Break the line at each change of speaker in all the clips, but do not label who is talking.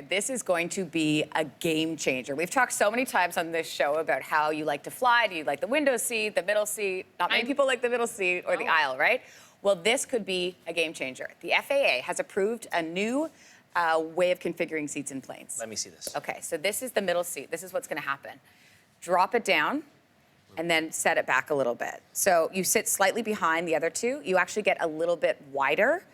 This is going to be a game changer. We've talked so many times on this show about how you like to fly. Do you like the window seat, the middle seat? Not many people like the middle seat or the aisle, right? Well, this could be a game changer. The FAA has approved a new way of configuring seats in planes.
Let me see this.
Okay, so this is the middle seat. This is what's going to happen. Drop it down and then set it back a little bit. So you sit slightly behind the other two. You actually get a little bit wider.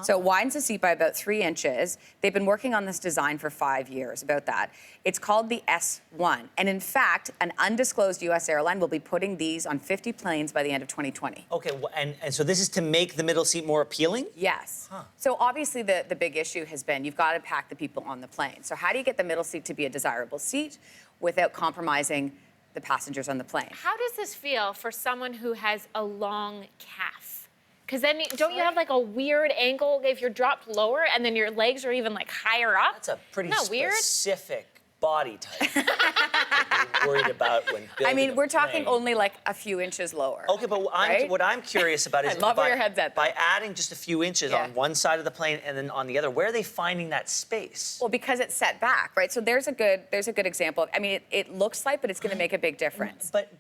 So it widens the seat by about 3 inches. They've been working on this design for 5 years, about that. It's called the S1. And in fact, an undisclosed US airline will be putting these on 50 planes by the end of 2020.
Okay, well, and so this is to make the middle seat more appealing?
Yes. So obviously the big issue has been you've got to pack the people on the plane. So how do you get the middle seat to be a desirable seat without compromising the passengers on the plane?
How does this feel for someone who has a long calf? Because then don't you have like a weird ankle if you're dropped lower and then your legs are even like higher up?
That's a pretty
Isn't that weird?
specific body type that you're worried about when building
I mean,
a
we're talking
plane.
only like a few inches lower.
Okay, but what I'm curious about is
I love where your head's at, though.
by adding just a few inches on one side of the plane and then on the other, where are they finding that space?
Well, because it's set back, right? So there's a good example. I mean, it looks slight, but it's going to make a big difference.
But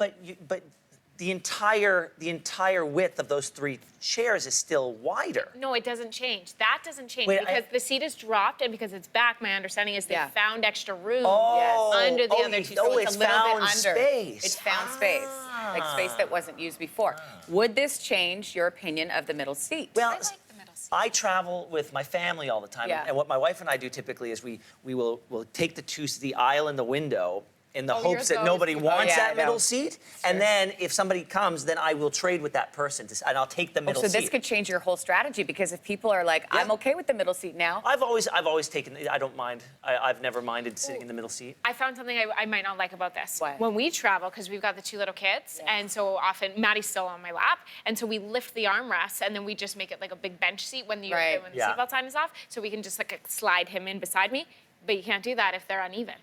the entire width of those 3 chairs is still wider.
No, it doesn't change. That doesn't change
Wait,
because the seat is dropped and because it's back, my understanding is they found extra room
Oh,
under the other two.
Oh,
it's
it's
a little bit
found
under.
space.
It's found space, like space that wasn't used before. Would this change your opinion of the middle seat?
Well,
I like the middle seat.
I travel with my family all the time, and what my wife and I do typically is we'll take the aisle and the window in the hopes that nobody wants that middle seat, and then if somebody comes, then I will trade with that person, and I'll take the middle seat.
So this could change your whole strategy because if people are like, I'm okay with the middle seat now.
I've always taken. I don't mind. I've never minded sitting in the middle seat.
I found something I might not like about this.
What?
When we travel, because we've got the 2 little kids, and so often Maddie's still on my lap, and so we lift the armrests, and then we just make it like a big bench seat when the seatbelt sign is off, so we can just like slide him in beside me. But you can't do that if they're uneven.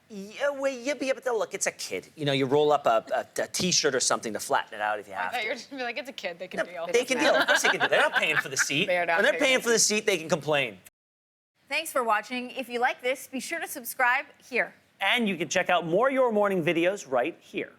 Yeah, but look, it's a kid. You know, you roll up a T-shirt or something to flatten it out if you have
I thought
to.
you were just gonna be like, it's a kid, they can deal.
They can deal. Of course they can do. They're not paying for the seat.
They're not
when they're
paying
paying for the seat, they can complain.
Thanks for watching. If you like this, be sure to subscribe here.
And you can check out more Your Morning videos right here.